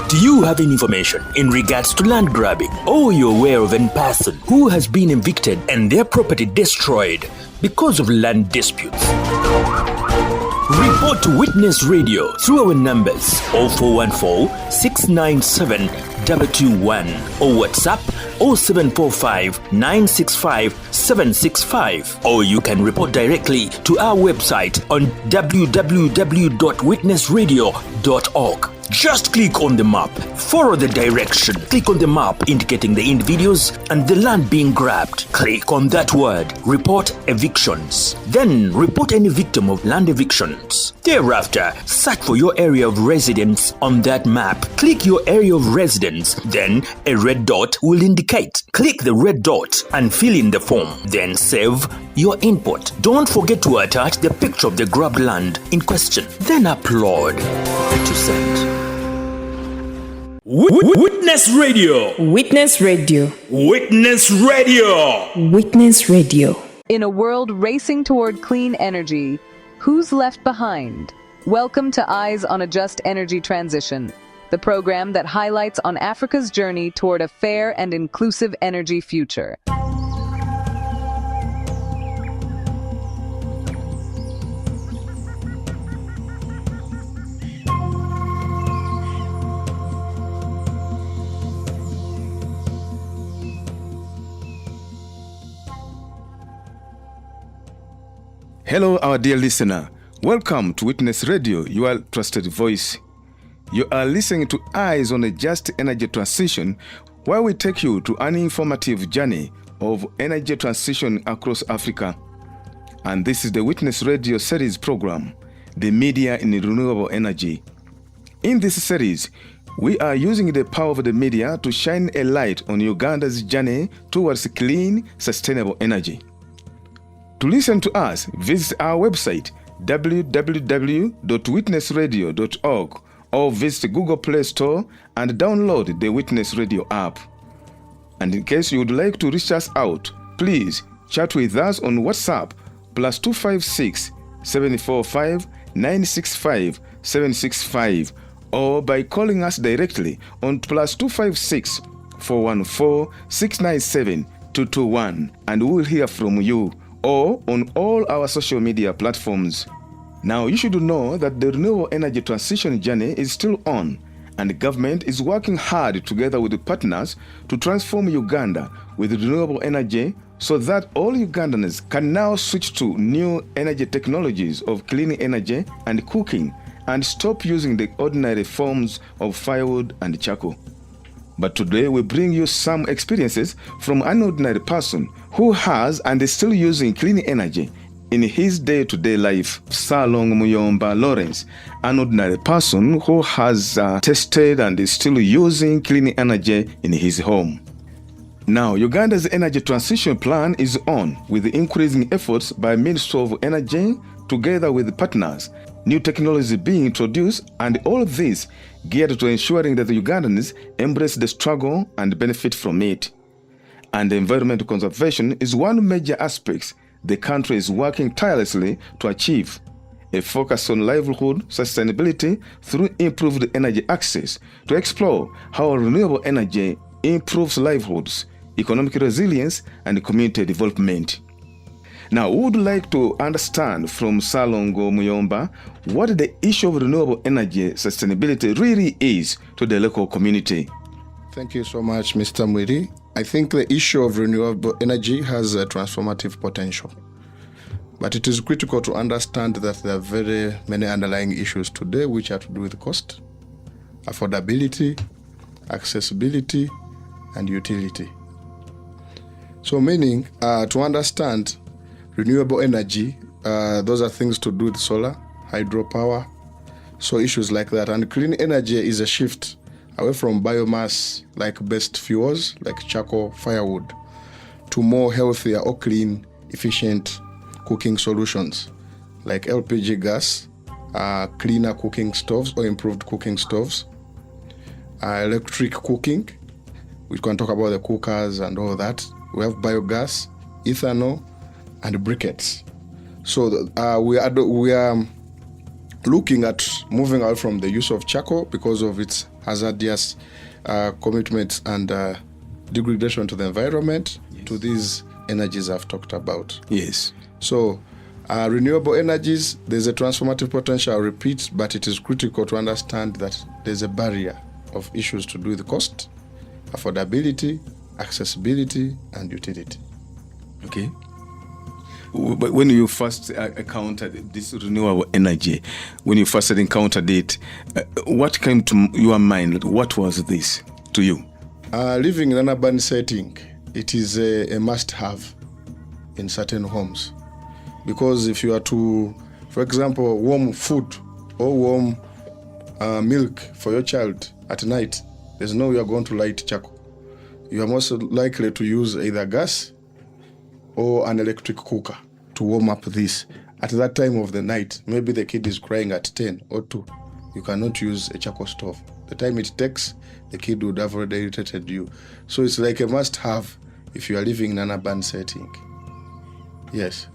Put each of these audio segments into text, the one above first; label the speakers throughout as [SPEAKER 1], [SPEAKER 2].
[SPEAKER 1] Do you have any information in regards to land grabbing, or you're aware of any person who has been evicted and their property destroyed because of land disputes? Report to Witness Radio through our numbers 0414-697-221 or WhatsApp 0745-965-765, or you can report directly to our website on www.witnessradio.org. Just click on the map, follow the direction, click on the map indicating the individuals and the land being grabbed. Click on that word, report evictions. Then report any victim of land evictions. Thereafter, search for your area of residence on that map. Click your area of residence, then a red dot will indicate. Click the red dot and fill in the form, then save your input. Don't forget to attach the picture of the grabbed land in question, then upload to send. Witness Radio.
[SPEAKER 2] Witness Radio.
[SPEAKER 1] Witness Radio.
[SPEAKER 2] Witness Radio.
[SPEAKER 3] In a world racing toward clean energy, who's left behind? Welcome to Eyes on a Just Energy Transition, the program that highlights on Africa's journey toward a fair and inclusive energy future.
[SPEAKER 4] Hello, our dear listener. Welcome to Witness Radio, your trusted voice. You are listening to Eyes on a Just Energy Transition, where we take you to an informative journey of energy transition across Africa. And this is the Witness Radio series program, the media in renewable energy. In this series, we are using the power of the media to shine a light on Uganda's journey towards clean, sustainable energy. To listen to us, visit our website www.witnessradio.org or visit Google Play Store and download the Witness Radio app. And in case you would like to reach us out, please chat with us on WhatsApp +256 745 965 765 or by calling us directly on +256 414 697 221, and we will hear from you, or on all our social media platforms. Now, you should know that the renewable energy transition journey is still on, and the government is working hard together with the partners to transform Uganda with renewable energy so that all Ugandans can now switch to new energy technologies of clean energy and cooking and stop using the ordinary forms of firewood and charcoal. But today we bring you some experiences from an ordinary person who has and is still using clean energy in his day-to-day life. Salong Muyomba Lawrence, an ordinary person who has tested and is still using clean energy in his home. Now, Uganda's energy transition plan is on with the increasing efforts by Ministry of Energy together with partners, new technology being introduced, and all of this geared to ensuring that the Ugandans embrace the struggle and benefit from it. And environmental conservation is one major aspect the country is working tirelessly to achieve. A focus on livelihood sustainability through improved energy access to explore how renewable energy improves livelihoods, economic resilience, and community development. Now, we would like to understand from Salongo Muyomba what the issue of renewable energy sustainability really is to the local community.
[SPEAKER 5] Thank you so much, Mr. Mwiri. I think the issue of renewable energy has a transformative potential. But it is critical to understand that there are very many underlying issues today which have to do with cost, affordability, accessibility, and utility. So meaning, to understand renewable energy, those are things to do with solar, hydropower, so issues like that. And clean energy is a shift away from biomass like based fuels like charcoal, firewood, to more healthier or clean, efficient cooking solutions like LPG gas, cleaner cooking stoves or improved cooking stoves, electric cooking. We can talk about the cookers and all that. We have biogas, ethanol, and briquettes. So we are looking at moving out from the use of charcoal because of its hazardous commitments and degradation to the environment, to these energies I've talked about.
[SPEAKER 4] Yes.
[SPEAKER 5] So, renewable energies, there's a transformative potential, I repeat, but it is critical to understand that there's a barrier of issues to do with cost, affordability, accessibility, and utility.
[SPEAKER 4] Okay. But when you first encountered this renewable energy, when you first encountered it, what came to your mind? What was this to you?
[SPEAKER 5] Living in an urban setting, it is a must-have in certain homes. Because if you are to, for example, warm food or warm milk for your child at night, there's no way you're going to light charcoal. You are most likely to use either gas or an electric cooker to warm up this. At that time of the night, maybe the kid is crying at 10 or 2. You cannot use a charcoal stove. The time it takes, the kid would have already irritated you. So it's like a must-have if you are living in an urban setting. Yes.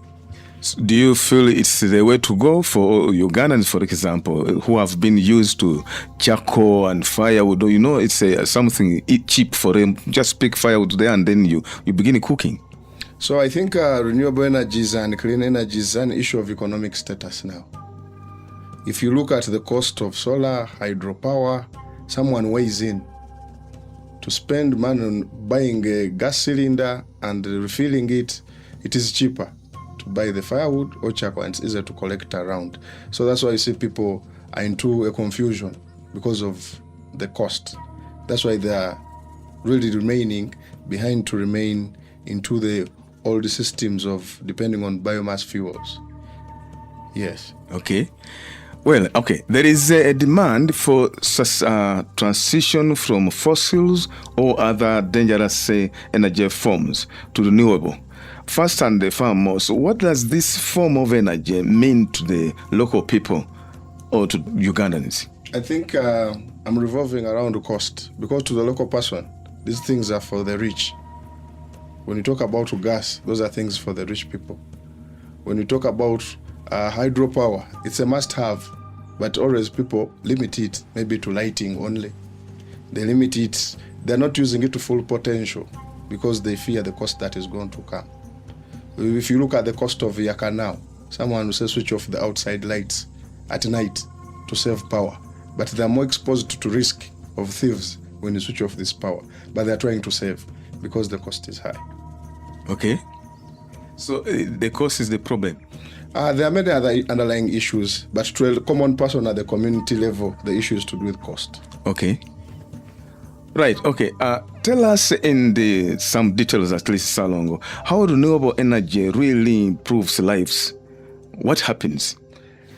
[SPEAKER 4] Do you feel it's the way to go for Ugandans, for example, who have been used to charcoal and firewood? You know, it's something cheap for them. Just pick firewood there and then you begin cooking.
[SPEAKER 5] So I think renewable energies and clean energy is an issue of economic status now. If you look at the cost of solar, hydropower, someone weighs in. To spend money on buying a gas cylinder and refilling it, it is cheaper to buy the firewood or charcoal, and it's easier to collect around. So that's why you see people are into a confusion because of the cost. That's why they are really remaining behind to remain into the old systems of depending on biomass fuels. Yes.
[SPEAKER 4] Okay. Well, okay. There is a demand for transition from fossils or other dangerous energy forms to renewable. First and foremost, what does this form of energy mean to the local people or to Ugandans?
[SPEAKER 5] I think I'm revolving around the cost, because to the local person, these things are for the rich. When you talk about gas, those are things for the rich people. When you talk about hydropower, it's a must-have, but always people limit it maybe to lighting only. They limit it, they're not using it to full potential because they fear the cost that is going to come. If you look at the cost of Yaka now, someone will say switch off the outside lights at night to save power, but they're more exposed to risk of thieves when you switch off this power, but they're trying to save because the cost is high.
[SPEAKER 4] Okay. So the cost is the problem.
[SPEAKER 5] There are many other underlying issues, but to a common person at the community level, the issue is to do with cost.
[SPEAKER 4] Okay. Right, okay. Tell us in some details, at least, Salongo, how renewable energy really improves lives. What happens?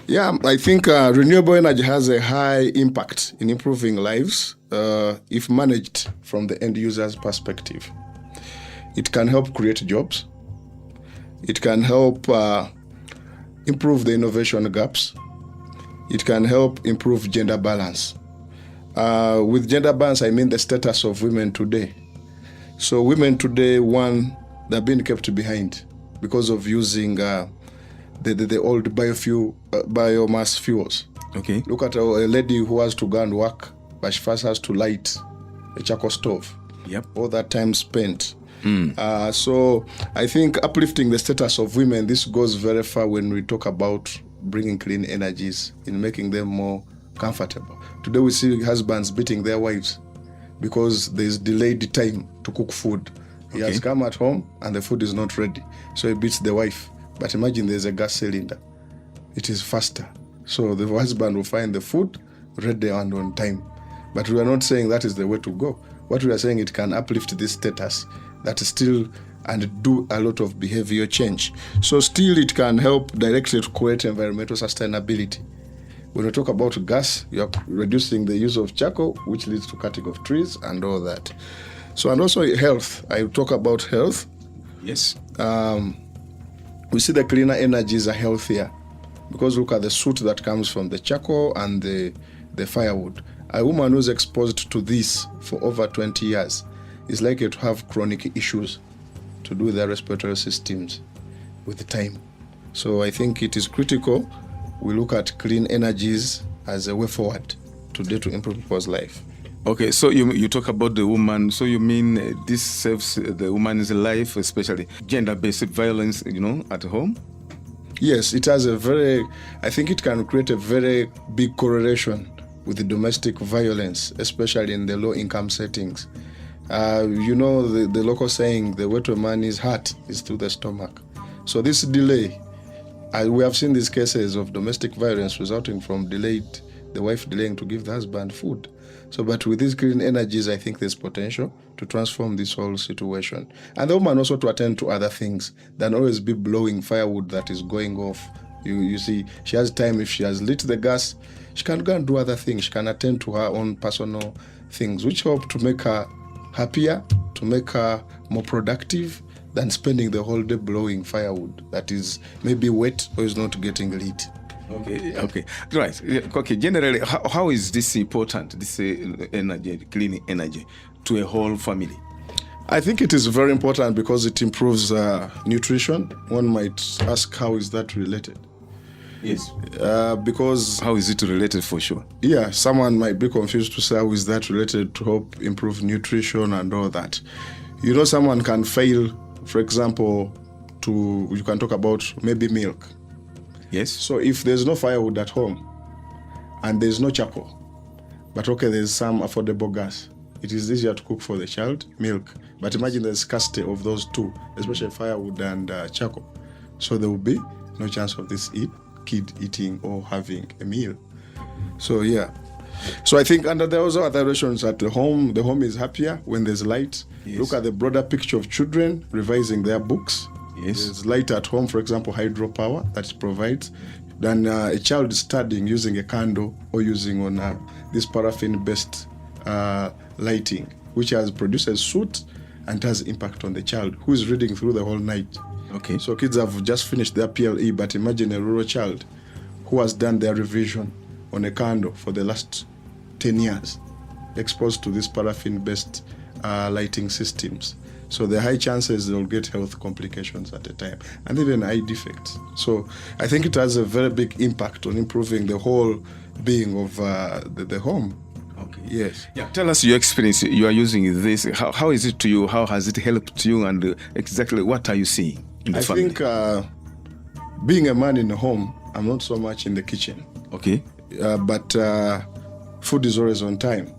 [SPEAKER 5] Yeah, I think renewable energy has a high impact in improving lives if managed from the end user's perspective. It can help create jobs. It can help improve the innovation gaps. It can help improve gender balance. With gender balance, I mean the status of women today. So women today, one, they're being kept behind because of using the old biomass fuels.
[SPEAKER 4] Okay.
[SPEAKER 5] Look at a lady who has to go and work, but she first has to light a charcoal stove.
[SPEAKER 4] Yep.
[SPEAKER 5] All that time spent. So I think uplifting the status of women, this goes very far when we talk about bringing clean energies in making them more comfortable. Today we see husbands beating their wives because there's delayed time to cook food. He has come at home and the food is not ready, so he beats the wife. But imagine there's a gas cylinder. It is faster. So the husband will find the food ready and on time. But we are not saying that is the way to go. What we are saying, it can uplift this status that still and do a lot of behavior change. So still it can help directly to create environmental sustainability. When we talk about gas, you're reducing the use of charcoal, which leads to cutting of trees and all that. So, and also health. I talk about health.
[SPEAKER 4] Yes.
[SPEAKER 5] We see the cleaner energies are healthier because look at the soot that comes from the charcoal and the firewood. A woman who's exposed to this for over 20 years is likely to have chronic issues to do with their respiratory systems with time. So I think it is critical we look at clean energies as a way forward today to improve people's life.
[SPEAKER 4] Okay, so you talk about the woman. So you mean this saves the woman's life, especially gender-based violence, at home?
[SPEAKER 5] Yes, it has I think it can create a very big correlation with the domestic violence, especially in the low-income settings. The local saying, the way to a man's heart is through the stomach. So this delay, we have seen these cases of domestic violence resulting from the wife delaying to give the husband food. So, but with these clean energies, I think there's potential to transform this whole situation. And the woman also to attend to other things than always be blowing firewood that is going off. You see, she has time. If she has lit the gas, she can go and do other things. She can attend to her own personal things, which help to make her happier, to make her more productive than spending the whole day blowing firewood that is maybe wet or is not getting lit.
[SPEAKER 4] Okay, right. Okay, generally, how is this important, this energy, clean energy, to a whole family?
[SPEAKER 5] I think it is very important because it improves nutrition. One might ask, how is that related?
[SPEAKER 4] Yes.
[SPEAKER 5] Because...
[SPEAKER 4] How is it related, for sure?
[SPEAKER 5] Yeah, someone might be confused to say, how is that related to help improve nutrition and all that? Someone can fail, for example, you can talk about maybe milk.
[SPEAKER 4] Yes.
[SPEAKER 5] So if there's no firewood at home and there's no charcoal, but okay, there's some affordable gas, it is easier to cook for the child, milk. But imagine the scarcity of those two, especially firewood and charcoal. So there will be no chance of this kid eating or having a meal. So yeah. So I think under those other relations at the home is happier when there's light. Yes. Look at the broader picture of children revising their books.
[SPEAKER 4] Yes.
[SPEAKER 5] There's light at home, for example, hydropower that it provides. Then a child studying using a candle or using on this paraffin-based lighting, which has produces soot and has impact on the child who is reading through the whole night.
[SPEAKER 4] Okay.
[SPEAKER 5] So kids have just finished their PLE, but imagine a rural child who has done their revision on a candle for the last 10 years, exposed to these paraffin-based lighting systems. So the high chances they'll get health complications at a time and even eye defects. So I think it has a very big impact on improving the whole being of the home.
[SPEAKER 4] Okay.
[SPEAKER 5] Yes.
[SPEAKER 4] Yeah. Tell us your experience. You are using this. How is it to you? How has it helped you? And exactly what are you seeing in the family?
[SPEAKER 5] I think being a man in a home, I'm not so much in the kitchen.
[SPEAKER 4] Okay.
[SPEAKER 5] But food is always on time.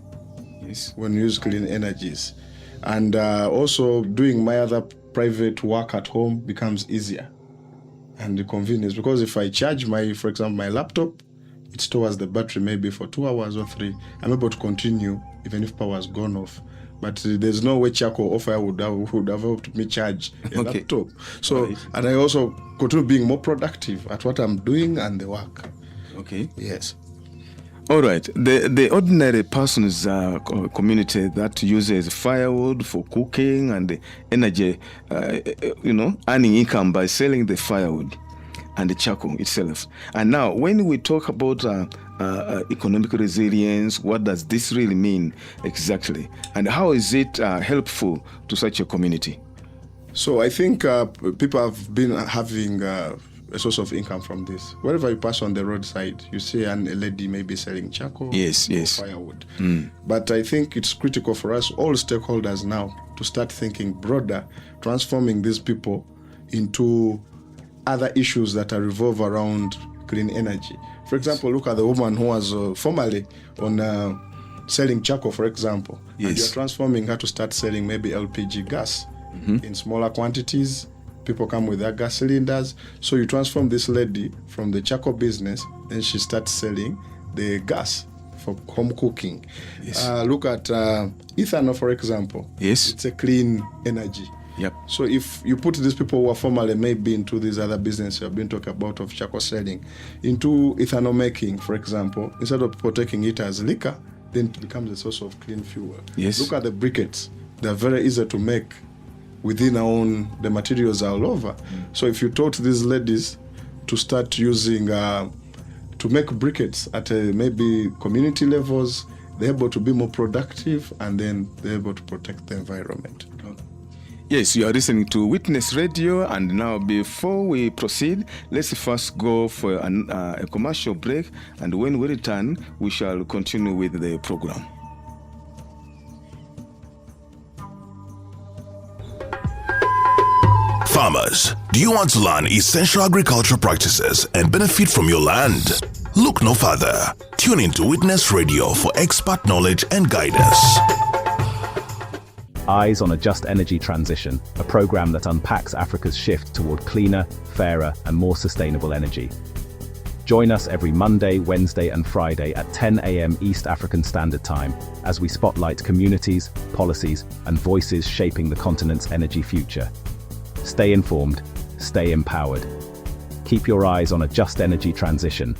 [SPEAKER 4] Yes. When
[SPEAKER 5] you use clean energies. And also doing my other private work at home becomes easier and the convenience, because if I charge for example, my laptop, it stores the battery maybe for 2 hours or 3. I'm able to continue even if power has gone off. But there's no way charcoal or fire would have helped me charge a laptop. So, right. And I also continue being more productive at what I'm doing and the work.
[SPEAKER 4] Okay.
[SPEAKER 5] Yes.
[SPEAKER 4] All right. The ordinary person's community that uses firewood for cooking and the energy, earning income by selling the firewood and the charcoal itself. And now, when we talk about economic resilience, what does this really mean exactly? And how is it helpful to such a community?
[SPEAKER 5] So I think people have been having a source of income from this. Wherever you pass on the roadside, you see a lady maybe selling charcoal or firewood. But I think it's critical for us, all stakeholders now, to start thinking broader, transforming these people into other issues that are revolve around clean energy. For example, look at the woman who was formerly on selling charcoal, for example.
[SPEAKER 4] Yes.
[SPEAKER 5] And you're transforming her to start selling maybe LPG gas in smaller quantities. People come with their gas cylinders. So you transform this lady from the charcoal business, then she starts selling the gas for home cooking.
[SPEAKER 4] Yes.
[SPEAKER 5] Look at ethanol, for example.
[SPEAKER 4] Yes.
[SPEAKER 5] It's a clean energy.
[SPEAKER 4] Yep.
[SPEAKER 5] So if you put these people who are formerly maybe into these other businesses I've been talking about of charcoal selling, into ethanol making, for example, instead of people taking it as liquor, then it becomes a source of clean fuel.
[SPEAKER 4] Yes.
[SPEAKER 5] Look at the briquettes. They're very easy to make within the materials are all over. So if you taught these ladies to start using, to make briquettes at maybe community levels, they're able to be more productive and then they're able to protect the environment.
[SPEAKER 4] Yes, you are listening to Witness Radio, and now before we proceed, let's first go for a commercial break, and when we return, we shall continue with the program.
[SPEAKER 6] Farmers, do you want to learn essential agricultural practices and benefit from your land? Look no further. Tune in to Witness Radio for expert knowledge and guidance.
[SPEAKER 7] Eyes on a Just Energy Transition, a program that unpacks Africa's shift toward cleaner, fairer, and more sustainable energy. Join us every Monday, Wednesday, and Friday at 10 a.m. East African Standard Time as we spotlight communities, policies, and voices shaping the continent's energy future. Stay informed, stay empowered. Keep your eyes on a Just Energy Transition.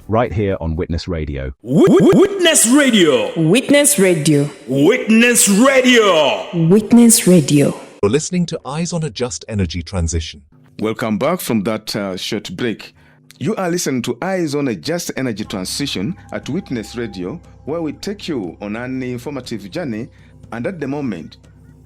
[SPEAKER 7] Right here on Witness Radio.
[SPEAKER 1] Witness Radio.
[SPEAKER 2] Witness Radio.
[SPEAKER 1] Witness Radio.
[SPEAKER 2] Witness Radio.
[SPEAKER 8] You're listening to Eyes on a Just Energy Transition.
[SPEAKER 4] Welcome back from that short break. You are listening to Eyes on a Just Energy Transition at Witness Radio, where we take you on an informative journey, and at the moment,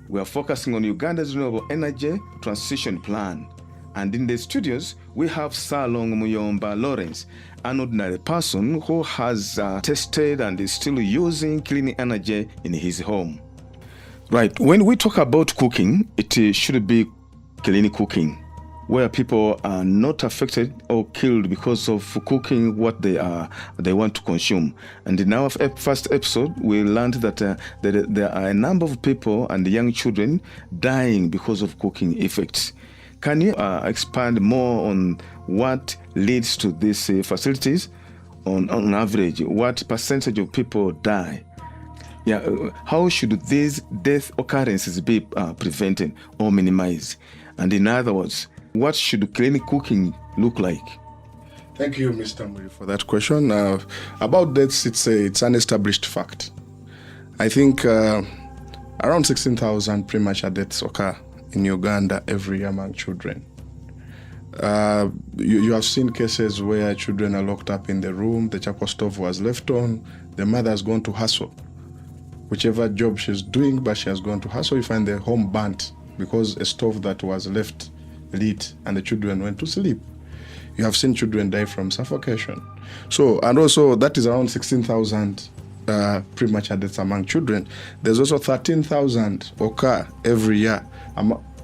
[SPEAKER 4] we are focusing on Uganda's renewable energy transition plan. And in the studios, we have Salong Muyomba Lawrence, an ordinary person who has tested and is still using clean energy in his home. Right, when we talk about cooking, it should be clean cooking, where people are not affected or killed because of cooking what they want to consume. And in our first episode, we learned that there are a number of people and young children dying because of cooking effects. Can you expand more on what leads to these facilities? On average, what percentage of people die? How should these death occurrences be prevented or minimized? And in other words, what should clean cooking look like?
[SPEAKER 5] Thank you, Mr. Muri, for that question. About deaths, it's an established fact. I think around 16,000 premature deaths occur in Uganda every year among children. You have seen cases where children are locked up in the room, the charcoal stove was left on, the mother has gone to hustle. Whichever job she's doing, but she has gone to hustle, you find the home burnt because a stove that was left lit and the children went to sleep. You have seen children die from suffocation. So, and also that is around 16,000 premature deaths among children. There's also 13,000 occur every year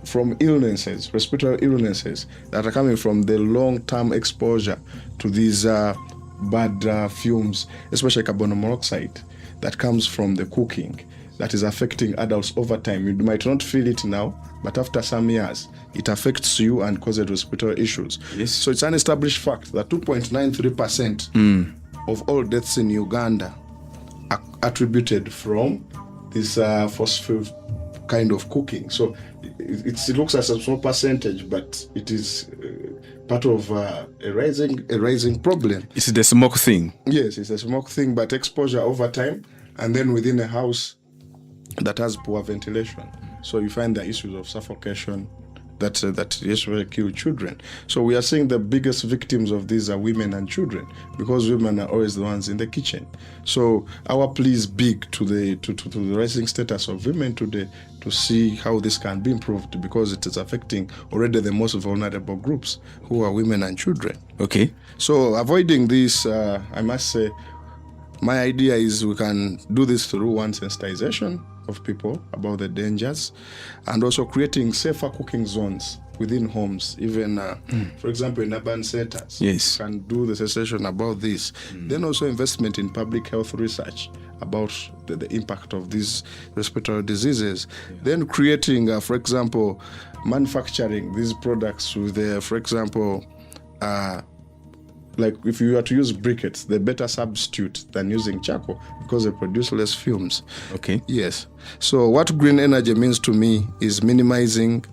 [SPEAKER 5] from illnesses, respiratory illnesses that are coming from the long-term exposure to these bad fumes, especially carbon monoxide that comes from the cooking that is affecting adults over time. You might not feel it now, but after some years, it affects you and causes respiratory issues.
[SPEAKER 4] Yes. So
[SPEAKER 5] it's an established fact that 2.93% of all deaths in Uganda are attributed from this fossil kind of cooking. So it looks as a small percentage, but it is part of a rising problem.
[SPEAKER 4] It's the smoke thing.
[SPEAKER 5] Yes, it's a smoke thing, but exposure over time, and then within a house that has poor ventilation. So you find the issues of suffocation that usually kill children. So we are seeing the biggest victims of these are women and children, because women are always the ones in the kitchen. So our plea is big to the rising status of women today, to see how this can be improved, because it is affecting already the most vulnerable groups, who are women and children.
[SPEAKER 4] Okay.
[SPEAKER 5] So avoiding this, I must say, my idea is we can do this through one sensitization of people about the dangers, and also creating safer cooking zones within homes, even for example in urban centers.
[SPEAKER 4] Yes,
[SPEAKER 5] can do the sensation about this. Then also investment in public health research about the impact of these respiratory diseases. Then creating, for example, manufacturing these products with, for example, like if you were to use briquettes, they're better substitute than using charcoal because they produce less fumes.
[SPEAKER 4] Okay.
[SPEAKER 5] Yes. So what green energy means to me is minimizing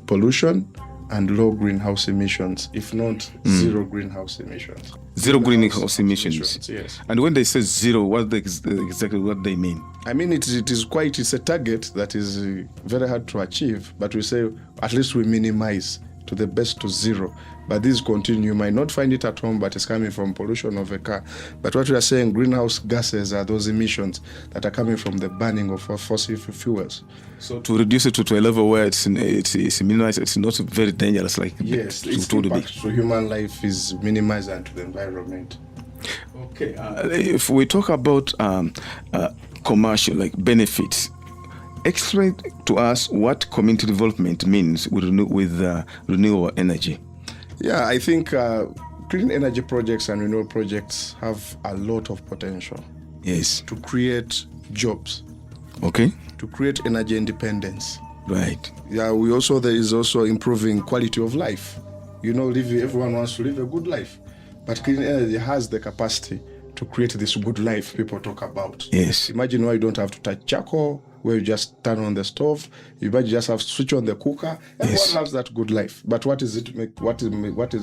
[SPEAKER 5] pollution and low greenhouse emissions, if not zero greenhouse emissions.
[SPEAKER 4] Zero greenhouse emissions.
[SPEAKER 5] Yes.
[SPEAKER 4] And when they say zero, what exactly what they mean?
[SPEAKER 5] I mean, it's a target that is very hard to achieve, but we say at least we minimize to the best to zero. But this continue. You might not find it at home, but it's coming from pollution of a car. But what we are saying, greenhouse gases are those emissions that are coming from the burning of fossil fuels.
[SPEAKER 4] So to reduce it to a level where it's minimized, it's not very dangerous like
[SPEAKER 5] yes,
[SPEAKER 4] to,
[SPEAKER 5] its
[SPEAKER 4] to
[SPEAKER 5] impact to human life is minimized and to the environment.
[SPEAKER 4] Okay, if we talk about commercial like benefits, explain to us what community development means with renewable energy.
[SPEAKER 5] Yeah, I think clean energy projects and renewable projects have a lot of potential.
[SPEAKER 4] Yes.
[SPEAKER 5] To create jobs.
[SPEAKER 4] Okay.
[SPEAKER 5] To create energy independence.
[SPEAKER 4] Right.
[SPEAKER 5] Yeah, there is also improving quality of life. You know, everyone wants to live a good life, but clean energy has the capacity to create this good life people talk about.
[SPEAKER 4] Yes.
[SPEAKER 5] Imagine why you don't have to touch charcoal, where you just turn on the stove. You might just have to switch on the cooker. Everyone has that good life. But what is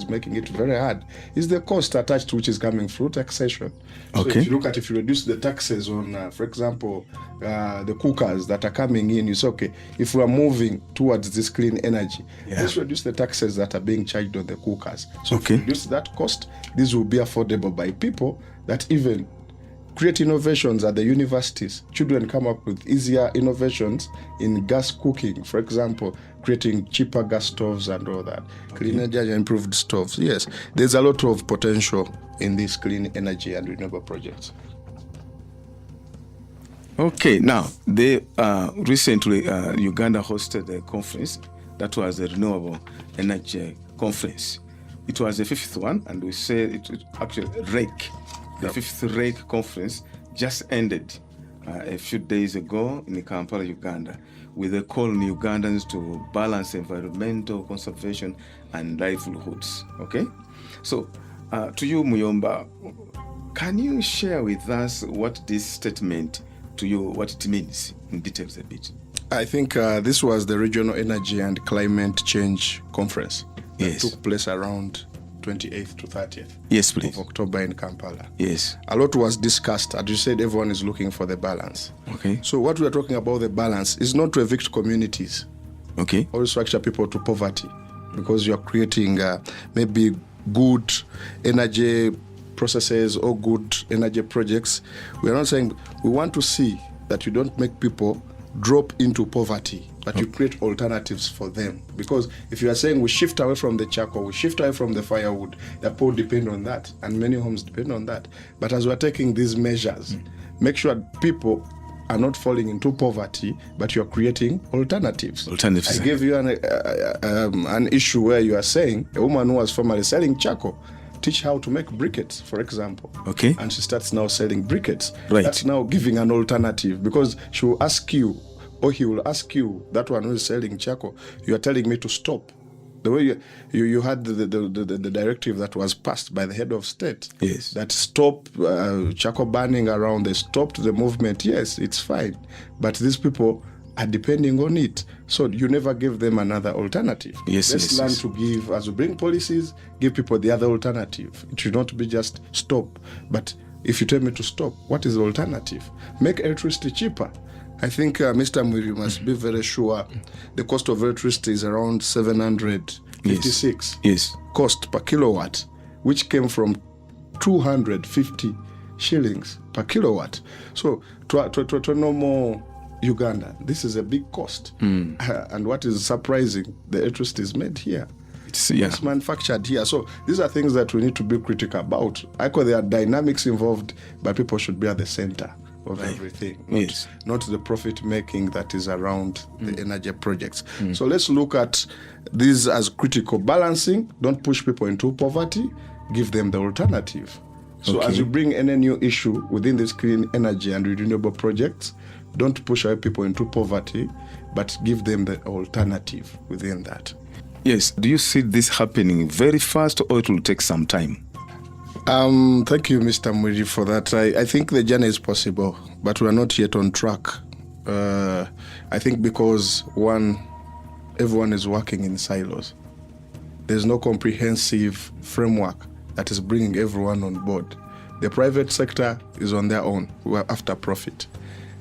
[SPEAKER 5] making it very hard is the cost attached to which is coming through taxation. So
[SPEAKER 4] okay.
[SPEAKER 5] if you reduce the taxes on, for example, the cookers that are coming in, you say, okay, if we are moving towards this clean energy, let's reduce the taxes that are being charged on the cookers. So if you reduce that cost, this will be affordable by people that even create innovations at the universities. Children come up with easier innovations in gas cooking, for example, creating cheaper gas stoves and all that. Clean energy and improved stoves. Yes, there's a lot of potential in these clean energy and renewable projects.
[SPEAKER 4] Okay, now, they recently Uganda hosted a conference that was the Renewable Energy Conference. It was the 5th one, and we say it actually REC. The 5th REC conference just ended a few days ago in Kampala, Uganda, with a call on Ugandans to balance environmental conservation and livelihoods. Okay? So, to you, Muyomba, can you share with us what this statement to you, what it means in details a bit?
[SPEAKER 5] I think this was the Regional Energy and Climate Change Conference that took place around 28th to 30th of October in Kampala.
[SPEAKER 4] Yes.
[SPEAKER 5] A lot was discussed. As you said, everyone is looking for the balance.
[SPEAKER 4] Okay.
[SPEAKER 5] So what we are talking about, the balance, is not to evict communities.
[SPEAKER 4] Okay.
[SPEAKER 5] Or structure people to poverty, because you are creating maybe good energy processes or good energy projects. We are not saying we want to see that you don't make people drop into poverty, but you create alternatives for them. Because if you are saying we shift away from the charcoal, we shift away from the firewood, the poor depend on that, and many homes depend on that. But as we are taking these measures, make sure people are not falling into poverty, but you are creating alternatives. I gave you an issue where you are saying a woman who was formerly selling charcoal, teach how to make briquettes, for example.
[SPEAKER 4] Okay.
[SPEAKER 5] And she starts now selling briquettes.
[SPEAKER 4] Right.
[SPEAKER 5] That's now giving an alternative, because she will ask you, or he will ask you, that one who is selling charcoal, you are telling me to stop. The way you had the directive that was passed by the head of state, that stop charcoal burning around, they stopped the movement. Yes, it's fine. But these people are depending on it. So you never give them another alternative. Let's learn to give, as we bring policies, give people the other alternative. It should not be just stop. But if you tell me to stop, what is the alternative? Make electricity cheaper. I think Mr. Mwiri must be very sure the cost of electricity is around 756 cost per kilowatt, which came from 250 shillings per kilowatt. So to no more Uganda, this is a big cost. And what is surprising, the electricity is made here. It's manufactured here. So these are things that we need to be critical about. I call there are dynamics involved, but people should be at the center of everything, not the profit making that is around the energy projects. So let's look at these as critical. Balancing, don't push people into poverty, give them the alternative. So as you bring any new issue within this clean energy and renewable projects, don't push away people into poverty, but give them the alternative within that.
[SPEAKER 4] Yes. Do you see this happening very fast, or it will take some time?
[SPEAKER 5] Thank you, Mr. Mwiri, for that. I think the journey is possible, but we are not yet on track. I think because, one, everyone is working in silos. There's no comprehensive framework that is bringing everyone on board. The private sector is on their own, we are after profit.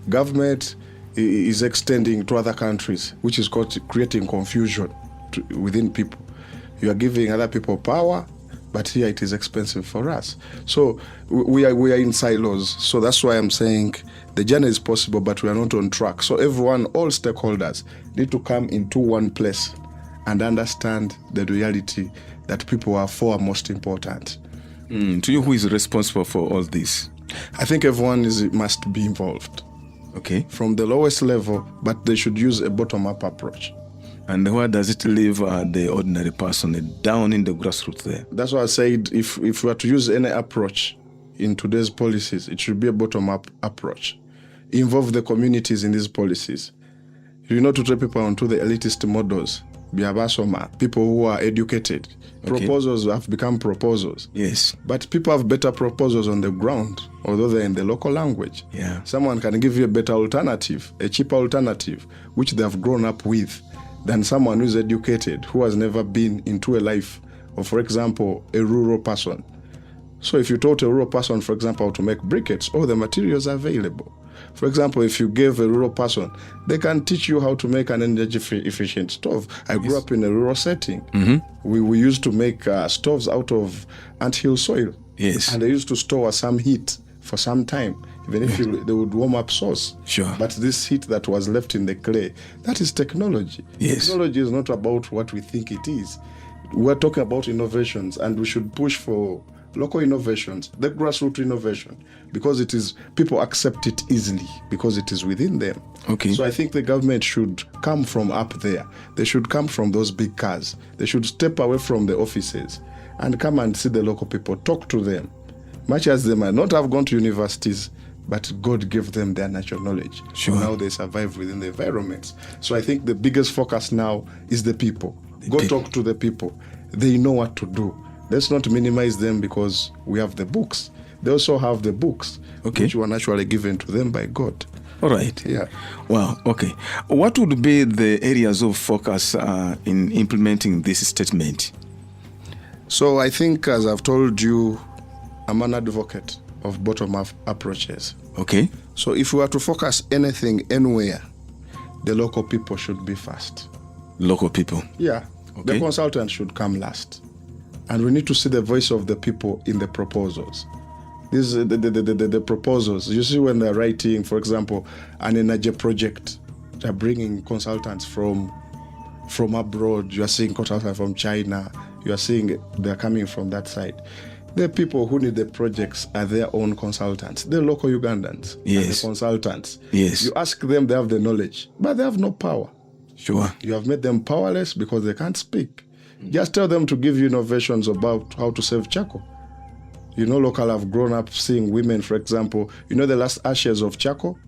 [SPEAKER 5] Government is extending to other countries, which is creating confusion within people. You are giving other people power, but here it is expensive for us. So we are in silos. So that's why I'm saying the journey is possible, but we are not on track. So everyone, all stakeholders, need to come into one place and understand the reality that people are most important.
[SPEAKER 4] To you, who is responsible for all this?
[SPEAKER 5] I think everyone must be involved.
[SPEAKER 4] Okay.
[SPEAKER 5] From the lowest level, but they should use a bottom-up approach.
[SPEAKER 4] And where does it leave the ordinary person down in the grassroots there?
[SPEAKER 5] That's why I said if we are to use any approach in today's policies, it should be a bottom-up approach. Involve the communities in these policies. You know, to take people onto the elitist models, people who are educated.
[SPEAKER 4] Okay.
[SPEAKER 5] Proposals have become proposals.
[SPEAKER 4] Yes.
[SPEAKER 5] But people have better proposals on the ground, although they're in the local language.
[SPEAKER 4] Yeah.
[SPEAKER 5] Someone can give you a better alternative, a cheaper alternative, which they have grown up with, than someone who's educated, who has never been into a life of, for example, a rural person. So if you taught a rural person, for example, how to make briquettes, all the materials are available. For example, if you gave a rural person, they can teach you how to make an energy-efficient stove. I grew up in a rural setting. Mm-hmm. We used to make stoves out of anthill soil.
[SPEAKER 4] Yes.
[SPEAKER 5] And they used to store some heat for some time, even if they would warm up sauce.
[SPEAKER 4] Sure.
[SPEAKER 5] But this heat that was left in the clay, that is technology.
[SPEAKER 4] Yes.
[SPEAKER 5] Technology is not about what we think it is. We're talking about innovations, and we should push for local innovations, the grassroots innovation, because it is, people accept it easily because it is within them.
[SPEAKER 4] Okay.
[SPEAKER 5] So I think the government should come from up there. They should come from those big cars. They should step away from the offices and come and see the local people, talk to them. Much as they might not have gone to universities, but God gave them their natural knowledge.
[SPEAKER 4] Sure.
[SPEAKER 5] So now they survive within the environments. So I think the biggest focus now is the people. Talk to the people. They know what to do. Let's not minimize them because we have the books. They also have the books, which were naturally given to them by God.
[SPEAKER 4] All right.
[SPEAKER 5] Yeah.
[SPEAKER 4] Wow. Okay. What would be the areas of focus in implementing this statement?
[SPEAKER 5] So I think, as I've told you, I'm an advocate of bottom-up approaches.
[SPEAKER 4] Okay.
[SPEAKER 5] So if we are to focus anything anywhere, the local people should be first.
[SPEAKER 4] Local people?
[SPEAKER 5] Yeah.
[SPEAKER 4] Okay.
[SPEAKER 5] The consultants should come last. And we need to see the voice of the people in the proposals. These are the proposals. You see when they're writing, for example, an energy project, they're bringing consultants from abroad. You are seeing consultants from China. You are seeing they're coming from that side. The people who need the projects are their own consultants. They're local Ugandans.
[SPEAKER 4] Yes.
[SPEAKER 5] And the consultants.
[SPEAKER 4] Yes.
[SPEAKER 5] You ask them, they have the knowledge, but they have no power.
[SPEAKER 4] Sure.
[SPEAKER 5] You have made them powerless because they can't speak. Just tell them to give you innovations about how to save charcoal. You know, local have grown up seeing women, for example, you know the last ashes of charcoal?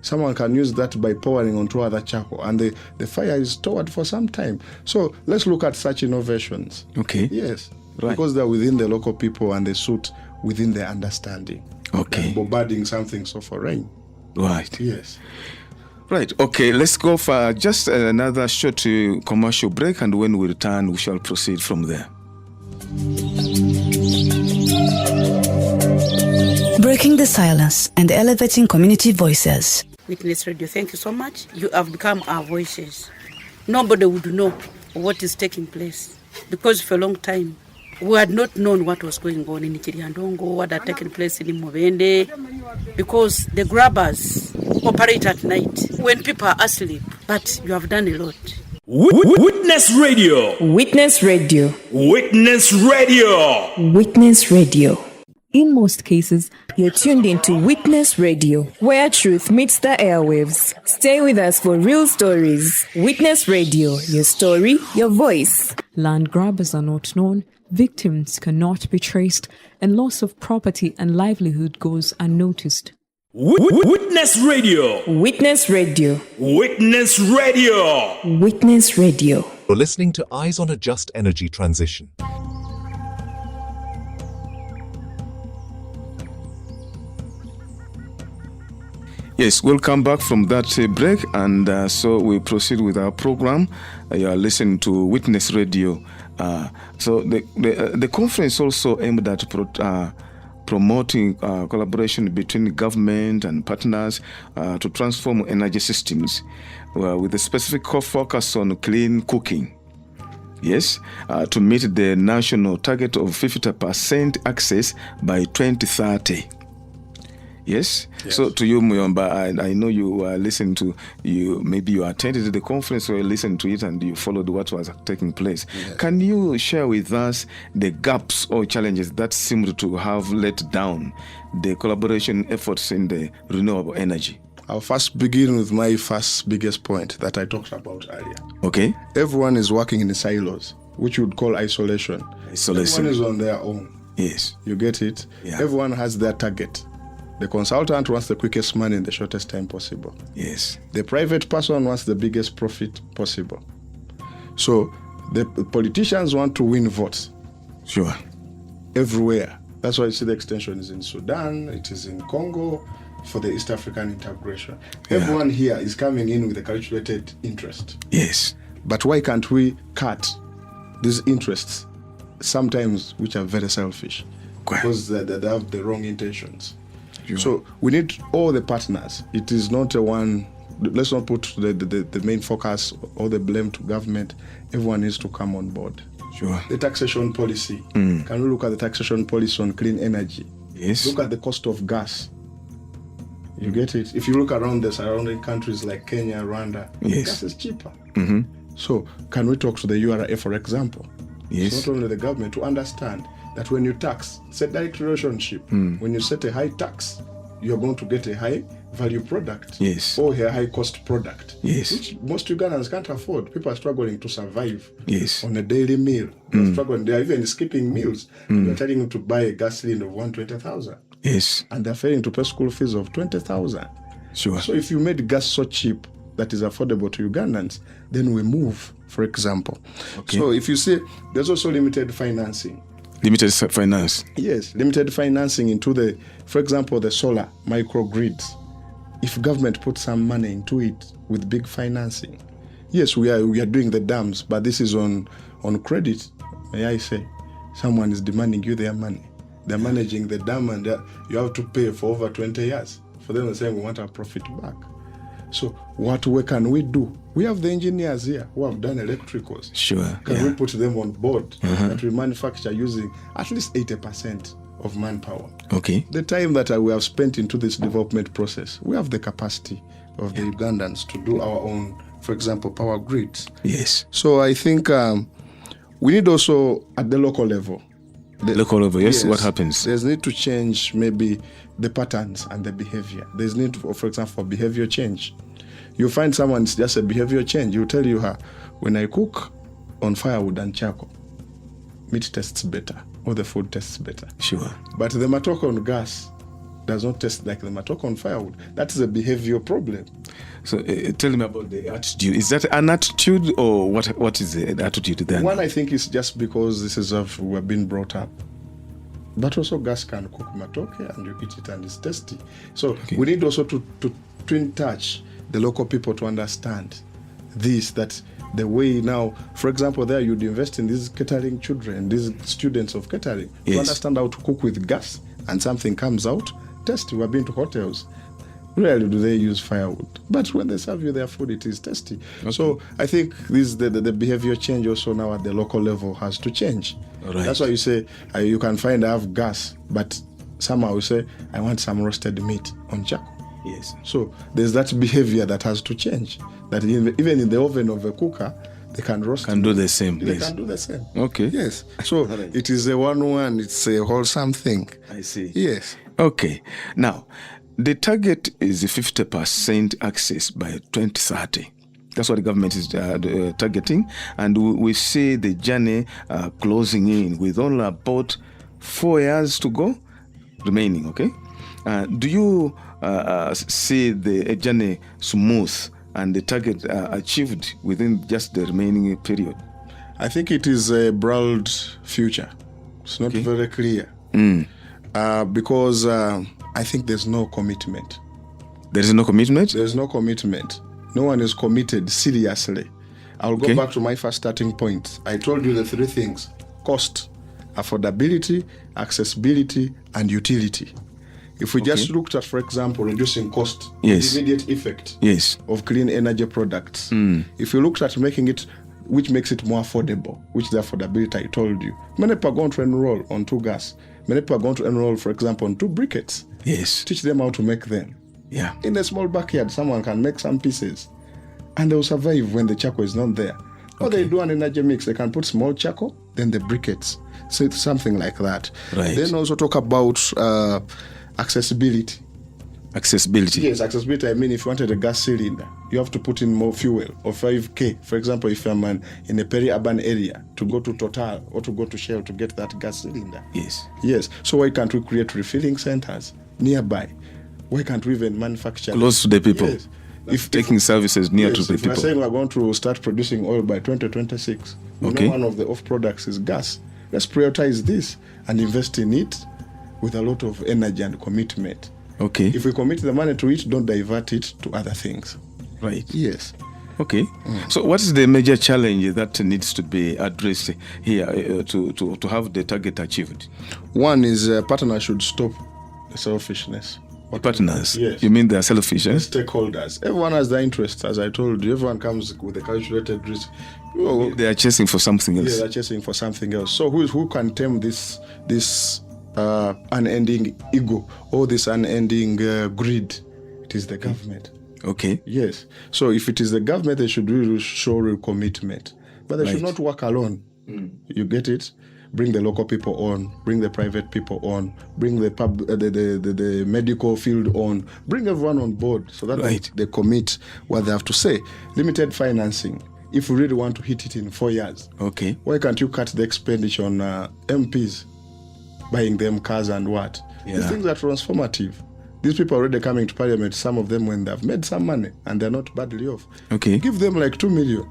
[SPEAKER 5] Someone can use that by pouring onto other charcoal, and the fire is stored for some time. So let's look at such innovations.
[SPEAKER 4] Okay.
[SPEAKER 5] Yes.
[SPEAKER 4] Right.
[SPEAKER 5] Because they're within the local people and they suit within their understanding.
[SPEAKER 4] Okay.
[SPEAKER 5] They're bombarding something so foreign.
[SPEAKER 4] Right.
[SPEAKER 5] Yes.
[SPEAKER 4] Right. Okay. Let's go for just another short commercial break, and when we return, we shall proceed from there.
[SPEAKER 9] Breaking the silence and elevating community voices.
[SPEAKER 10] Witness Radio, thank you so much. You have become our voices. Nobody would know what is taking place because for a long time we had not known what was going on in Chiriandongo, what had taken place in Mubende, because the grabbers operate at night when people are asleep. But you have done a lot.
[SPEAKER 1] Witness Radio.
[SPEAKER 2] Witness Radio.
[SPEAKER 1] Witness Radio.
[SPEAKER 2] Witness Radio. In most cases, you're tuned into Witness Radio, where truth meets the airwaves. Stay with us for real stories. Witness Radio, your story, your voice.
[SPEAKER 11] Land grabbers are not known, victims cannot be traced, and loss of property and livelihood goes unnoticed.
[SPEAKER 1] Witness Radio.
[SPEAKER 2] Witness Radio.
[SPEAKER 1] Witness Radio.
[SPEAKER 2] Witness Radio.
[SPEAKER 8] You're listening to Eyes on a Just Energy Transition.
[SPEAKER 4] Yes, we'll come back from that break, and so we proceed with our program. You are listening to Witness Radio. So the conference also aimed at promoting collaboration between government and partners to transform energy systems with a specific focus on clean cooking. Yes, to meet the national target of 50% access by 2030. Yes. So to you, Muyomba, I know you were listening to maybe you attended the conference or you listened to it and you followed what was taking place. Yes. Can you share with us the gaps or challenges that seemed to have let down the collaboration efforts in the renewable energy?
[SPEAKER 5] I'll first begin with my biggest point that I talked about earlier.
[SPEAKER 4] Okay.
[SPEAKER 5] Everyone is working in silos, which you would call isolation. Everyone is on their own.
[SPEAKER 4] Yes.
[SPEAKER 5] You get it?
[SPEAKER 4] Yeah.
[SPEAKER 5] Everyone has their target. The consultant wants the quickest money in the shortest time possible.
[SPEAKER 4] Yes.
[SPEAKER 5] The private person wants the biggest profit possible. So the politicians want to win votes.
[SPEAKER 4] Sure.
[SPEAKER 5] Everywhere. That's why you see the extension is in Sudan, it is in Congo for the East African integration. Yeah. Everyone here is coming in with a calculated interest.
[SPEAKER 4] Yes.
[SPEAKER 5] But why can't we cut these interests, sometimes which are very selfish, because they have the wrong intentions? Sure. So we need all the partners. It is not a one, let's not put the main focus or the blame to government. Everyone needs to come on board.
[SPEAKER 4] Sure.
[SPEAKER 5] The taxation policy. Can we look at the taxation policy on clean energy?
[SPEAKER 4] Yes.
[SPEAKER 5] Look at the cost of gas. You get it? If you look around the surrounding countries like Kenya, Rwanda,
[SPEAKER 4] yes,
[SPEAKER 5] gas is cheaper.
[SPEAKER 4] Mm-hmm.
[SPEAKER 5] So can we talk to the URA, for example?
[SPEAKER 4] Yes.
[SPEAKER 5] It's not only the government to understand that when you tax, it's a direct relationship. When you set a high tax, you're going to get a high value product.
[SPEAKER 4] Yes.
[SPEAKER 5] Or a high cost product.
[SPEAKER 4] Yes.
[SPEAKER 5] Which most Ugandans can't afford. People are struggling to survive.
[SPEAKER 4] Yes.
[SPEAKER 5] On a daily meal. They're struggling. They're even skipping meals. They're telling them to buy a gasoline of 120,000.
[SPEAKER 4] Yes.
[SPEAKER 5] And they're failing to pay school fees of 20,000.
[SPEAKER 4] Sure.
[SPEAKER 5] So if you made gas so cheap that is affordable to Ugandans, then we move, for example. Okay. So if you see, there's also limited financing.
[SPEAKER 4] Limited finance.
[SPEAKER 5] Yes, limited financing into for example, the solar microgrids. If government puts some money into it with big financing, yes, we are doing the dams, but this is on credit. May I say, someone is demanding you their money. They're managing the dam, and you have to pay for over 20 years. For them, they're saying we want our profit back. So what can we do? We have the engineers here who have done electricals.
[SPEAKER 4] Sure.
[SPEAKER 5] Can we put them on board that we manufacture using at least 80% of manpower?
[SPEAKER 4] Okay.
[SPEAKER 5] The time that we have spent into this development process, we have the capacity of the Ugandans to do our own, for example, power grids.
[SPEAKER 4] Yes.
[SPEAKER 5] So I think we need also at the local level.
[SPEAKER 4] Yes. What happens?
[SPEAKER 5] There's need to change maybe the patterns and the behavior. There's need, for example, for behavior change. You find someone's just a behavior change. You tell you her, when I cook on firewood and charcoal, meat tastes better or the food tastes better.
[SPEAKER 4] Sure.
[SPEAKER 5] But the matoko on gas does not taste like the matoko on firewood. That is a behavior problem.
[SPEAKER 4] So tell me about the attitude. Is that an attitude or what is the attitude then?
[SPEAKER 5] One, I think, is just because this is how we've been brought up. But also gas can cook matoke and you eat it and it's tasty. So we need also to in touch the local people to understand this, that the way now, for example, there you'd invest in these catering children, these students of catering, to understand how to cook with gas and something comes out tasty. We've been to hotels. Rarely do they use firewood, but when they serve you their food, it is tasty. Okay. So I think the behavior change also now at the local level has to change.
[SPEAKER 4] Right.
[SPEAKER 5] That's why you say you can find I have gas, but somehow you say I want some roasted meat on charcoal.
[SPEAKER 4] Yes.
[SPEAKER 5] So there's that behavior that has to change. That even in the oven of a cooker, they can roast.
[SPEAKER 4] Can do the same.
[SPEAKER 5] They can do the same.
[SPEAKER 4] Okay.
[SPEAKER 5] Yes. So it is a one-one. It's a wholesome thing.
[SPEAKER 4] I see.
[SPEAKER 5] Yes.
[SPEAKER 4] Okay. Now, the target is 50% access by 2030. That's what the government is targeting. And we see the journey closing in with only about 4 years to go remaining, okay? Do you see the journey smooth and the target achieved within just the remaining period?
[SPEAKER 5] I think it is a broad future. It's not very clear. Because I think there's no commitment.
[SPEAKER 4] There is no commitment?
[SPEAKER 5] There's no commitment. No one is committed seriously. I'll go back to my first starting point. I told you the three things: cost, affordability, accessibility, and utility. If we just looked at, for example, reducing cost, the immediate effect of clean energy products. If you looked at making it which makes it more affordable, which is the affordability I told you. Many people are going to enroll on 2 gas. Many people are going to enroll, for example, on 2 briquettes.
[SPEAKER 4] Yes.
[SPEAKER 5] Teach them how to make them.
[SPEAKER 4] Yeah.
[SPEAKER 5] In a small backyard, someone can make some pieces and they'll survive when the charcoal is not there. Or they do an energy mix. They can put small charcoal, then the briquettes. So it's something like that.
[SPEAKER 4] Right.
[SPEAKER 5] Then also talk about accessibility.
[SPEAKER 4] Accessibility.
[SPEAKER 5] Yes, accessibility. I mean, if you wanted a gas cylinder, you have to put in more fuel or 5K. For example, if I'm in a peri-urban area, to go to Total or to go to Shell to get that gas cylinder.
[SPEAKER 4] Yes.
[SPEAKER 5] Yes. So why can't we create refilling centers nearby? Why can't we even manufacture
[SPEAKER 4] close to the people?
[SPEAKER 5] Yes.
[SPEAKER 4] If taking services near to the people.
[SPEAKER 5] We're saying we're going to start producing oil by 2026.
[SPEAKER 4] Okay.
[SPEAKER 5] One of the off products is gas. Let's prioritize this and invest in it with a lot of energy and commitment.
[SPEAKER 4] Okay.
[SPEAKER 5] If we commit the money to it, don't divert it to other things.
[SPEAKER 4] Right.
[SPEAKER 5] Yes.
[SPEAKER 4] Okay. So what is the major challenge that needs to be addressed here to have the target achieved?
[SPEAKER 5] One is partners should stop the selfishness.
[SPEAKER 4] Partners?
[SPEAKER 5] Yes.
[SPEAKER 4] You mean they are selfish? Eh?
[SPEAKER 5] Stakeholders. Everyone has their interests. As I told you, everyone comes with a calculated risk.
[SPEAKER 4] They are chasing for something else.
[SPEAKER 5] Yeah, they're chasing for something else. So who can tame this unending ego or this unending greed? It is the government.
[SPEAKER 4] Okay.
[SPEAKER 5] Yes. So if it is the government, they should really show real commitment. But they should not work alone. You get it? Bring the local people on, bring the private people on, bring the medical field on, bring everyone on board so that they commit what they have to say. Limited financing. If we really want to hit it in 4 years,
[SPEAKER 4] okay,
[SPEAKER 5] why can't you cut the expenditure on MPs, buying them cars and what?
[SPEAKER 4] Yeah.
[SPEAKER 5] These things are transformative. These people are already coming to parliament, some of them when they've made some money and they're not badly off.
[SPEAKER 4] Okay.
[SPEAKER 5] Give them like 2 million.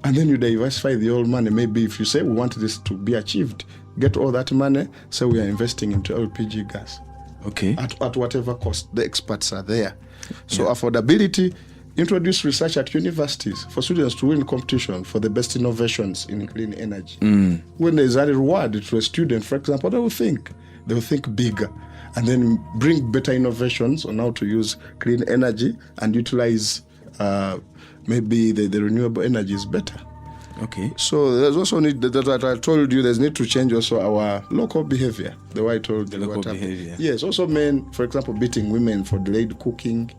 [SPEAKER 5] And then you diversify the old money. Maybe if you say we want this to be achieved, get all that money, say we are investing into LPG gas.
[SPEAKER 4] Okay.
[SPEAKER 5] At whatever cost. The experts are there. So affordability, introduce research at universities for students to win competition for the best innovations in clean energy. When there's a reward to a student, for example, they will think bigger and then bring better innovations on how to use clean energy and utilize maybe the renewable energy is better.
[SPEAKER 4] Okay.
[SPEAKER 5] So there's also need that I told you there's need to change also our local behavior. The way I told you.
[SPEAKER 4] The local behavior.
[SPEAKER 5] Yes. Also men, for example, beating women for delayed cooking.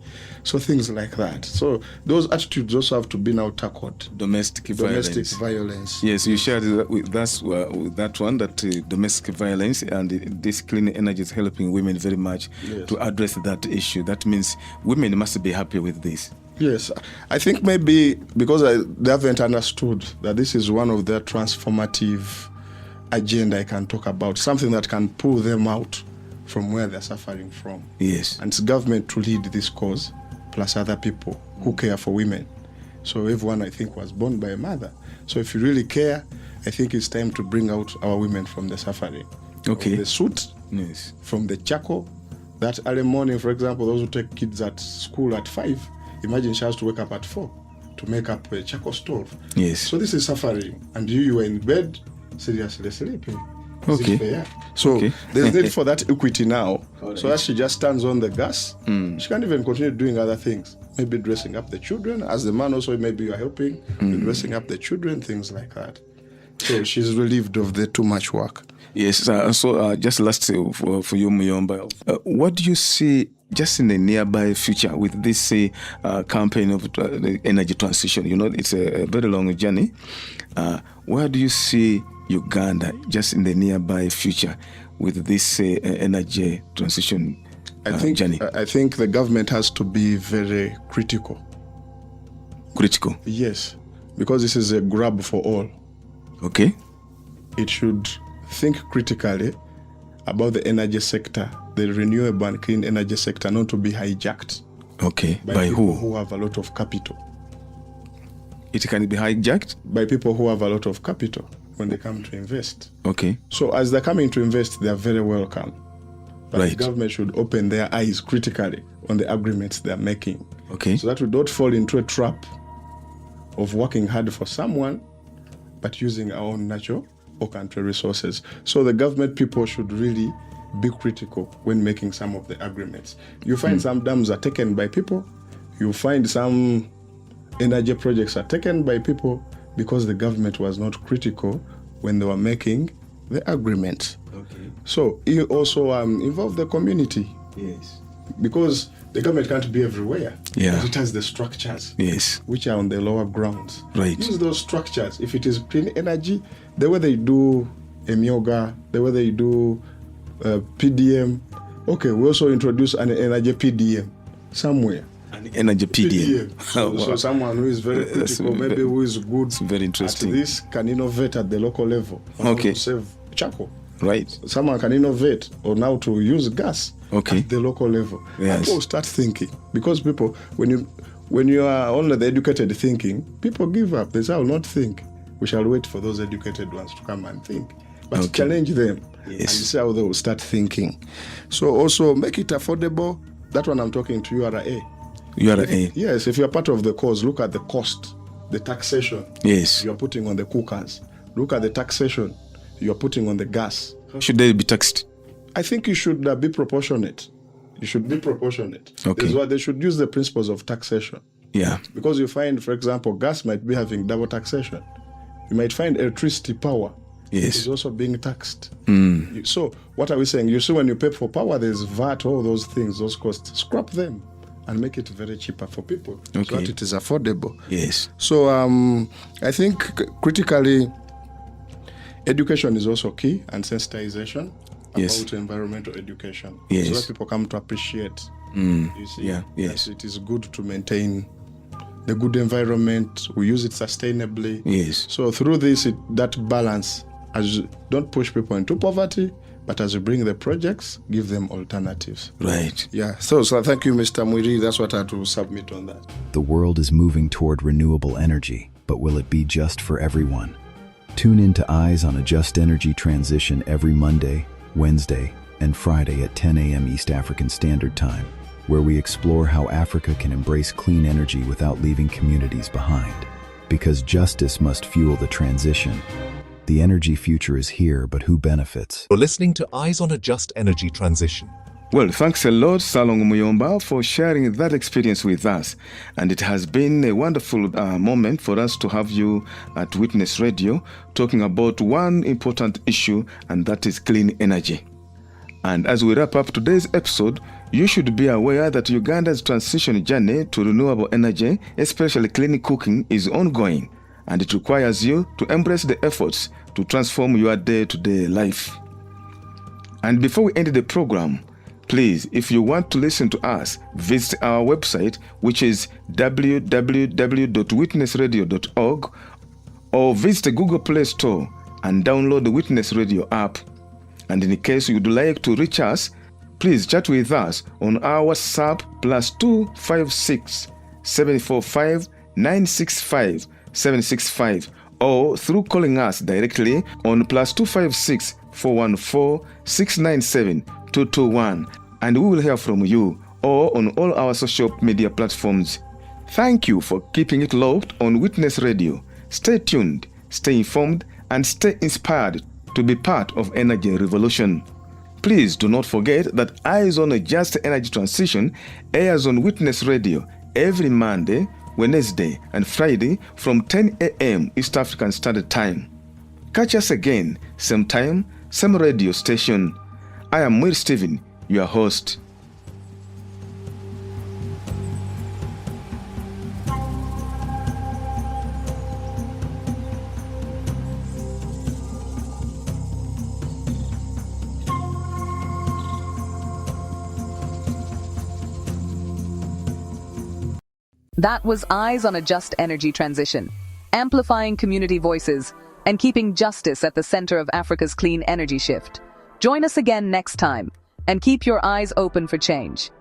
[SPEAKER 5] So things like that. So those attitudes also have to be now tackled.
[SPEAKER 4] Domestic
[SPEAKER 5] violence.
[SPEAKER 4] Yes, you shared with us with that one that domestic violence and this clean energy is helping women very much to address that issue. That means women must be happy with this.
[SPEAKER 5] Yes, I think maybe because they haven't understood that this is one of their transformative agenda I can talk about, something that can pull them out from where they're suffering from.
[SPEAKER 4] Yes.
[SPEAKER 5] And it's government to lead this cause, plus other people who care for women. So everyone, I think, was born by a mother. So if you really care, I think it's time to bring out our women from the suffering.
[SPEAKER 4] Okay.
[SPEAKER 5] From the soot,
[SPEAKER 4] yes,
[SPEAKER 5] from the charcoal. That early morning, for example, those who take kids at school at 5, imagine she has to wake up at 4 to make up a charcoal stove.
[SPEAKER 4] Yes.
[SPEAKER 5] So this is suffering. And you were in bed, seriously sleeping.
[SPEAKER 4] Okay.
[SPEAKER 5] So there's need for that equity now. So that she just turns on the gas, she can't even continue doing other things. Maybe dressing up the children. As the man also, maybe you're helping, dressing up the children, things like that. So she's relieved of the too much work.
[SPEAKER 4] Yes. So just last for you, Muyomba, what do you see just in the nearby future with this campaign of the energy transition? You know, it's a very long journey. Where do you see Uganda just in the nearby future with this energy transition journey?
[SPEAKER 5] I think the government has to be very critical.
[SPEAKER 4] Critical?
[SPEAKER 5] Yes, because this is a grab for all.
[SPEAKER 4] Okay.
[SPEAKER 5] It should think critically about the energy sector, the renewable and clean energy sector, not to be hijacked.
[SPEAKER 4] Okay.
[SPEAKER 5] By
[SPEAKER 4] who?
[SPEAKER 5] people who have a lot of capital.
[SPEAKER 4] It can be hijacked?
[SPEAKER 5] By people who have a lot of capital when they come to invest.
[SPEAKER 4] Okay.
[SPEAKER 5] So as they're coming to invest, they are very welcome. But the government should open their eyes critically on the agreements they're making.
[SPEAKER 4] Okay.
[SPEAKER 5] So that we don't fall into a trap of working hard for someone, but using our own natural or country resources. So the government people should really be critical when making some of the agreements. You find some dams are taken by people. You find some energy projects are taken by people, because the government was not critical when they were making the agreement.
[SPEAKER 4] Okay.
[SPEAKER 5] So you also involve the community.
[SPEAKER 4] Yes.
[SPEAKER 5] Because the government can't be everywhere.
[SPEAKER 4] Yeah.
[SPEAKER 5] But it has the structures.
[SPEAKER 4] Yes.
[SPEAKER 5] Which are on the lower grounds.
[SPEAKER 4] Right.
[SPEAKER 5] Use those structures. If it is clean energy, the way they do Emyoga, the way they do PDM. Okay, we also introduce an energy PDM somewhere.
[SPEAKER 4] An energy PDM.
[SPEAKER 5] So someone who is very critical, maybe who is good
[SPEAKER 4] very interesting.
[SPEAKER 5] at this, can innovate at the local level.
[SPEAKER 4] Okay.
[SPEAKER 5] To save charcoal.
[SPEAKER 4] Right.
[SPEAKER 5] Someone can innovate or now to use gas at the local level.
[SPEAKER 4] Yes.
[SPEAKER 5] People start thinking. Because people, when you are only the educated thinking, people give up. They say, I will not think. We shall wait for those educated ones to come and think. But challenge them and see how they will start thinking. So also make it affordable. That one I'm talking to URA.
[SPEAKER 4] URA.
[SPEAKER 5] Yes, if you're part of the cause, look at the cost, the taxation you're putting on the cookers. Look at the taxation you're putting on the gas.
[SPEAKER 4] Should they be taxed?
[SPEAKER 5] I think you should be proportionate. You should be proportionate.
[SPEAKER 4] Okay.
[SPEAKER 5] That's why they should use the principles of taxation.
[SPEAKER 4] Yeah.
[SPEAKER 5] Because you find, for example, gas might be having double taxation. You might find electricity power is also being taxed. So what are we saying? You see, when you pay for power, there's VAT, all those things, those costs. Scrap them and make it very cheaper for people so that it is affordable.
[SPEAKER 4] Yes.
[SPEAKER 5] So I think critically, education is also key, and sensitization about environmental education.
[SPEAKER 4] Yes.
[SPEAKER 5] So that people come to appreciate. You see, yes, it is good to maintain the good environment. We use it sustainably.
[SPEAKER 4] Yes.
[SPEAKER 5] So through this, that balance, as don't push people into poverty, but as you bring the projects, give them alternatives.
[SPEAKER 4] Right.
[SPEAKER 5] Yeah. So thank you, Mr. Mwiri. That's what I had to submit on that.
[SPEAKER 12] The world is moving toward renewable energy, but will it be just for everyone? Tune in to Eyes on a Just Energy Transition every Monday, Wednesday, and Friday at 10 a.m. East African Standard Time, where we explore how Africa can embrace clean energy without leaving communities behind. Because justice must fuel the transition. The energy future is here, but who benefits?
[SPEAKER 8] You're listening to Eyes on a Just Energy Transition.
[SPEAKER 4] Well, thanks a lot, Salong Muyomba, for sharing that experience with us. And it has been a wonderful moment for us to have you at Witness Radio talking about one important issue, and that is clean energy. And as we wrap up today's episode, you should be aware that Uganda's transition journey to renewable energy, especially clean cooking, is ongoing, and it requires you to embrace the efforts to transform your day-to-day life. And before we end the program, please, if you want to listen to us, visit our website, which is www.witnessradio.org, or visit the Google Play Store and download the Witness Radio app. And in case you'd like to reach us, please chat with us on our WhatsApp +256 745 965 765, or through calling us directly on +256 414 697 221, and we will hear from you, or on all our social media platforms. Thank you for keeping it locked on Witness Radio. Stay tuned, stay informed, and stay inspired to be part of energy revolution. Please do not forget that Eyes on a Just Energy Transition airs on Witness Radio every Monday, Wednesday, and Friday from 10 a.m. East African Standard Time. Catch us again, same time, same radio station. I am Will Stephen, your host.
[SPEAKER 3] That was Eyes on a Just Energy Transition, amplifying community voices and keeping justice at the center of Africa's clean energy shift. Join us again next time, and keep your eyes open for change.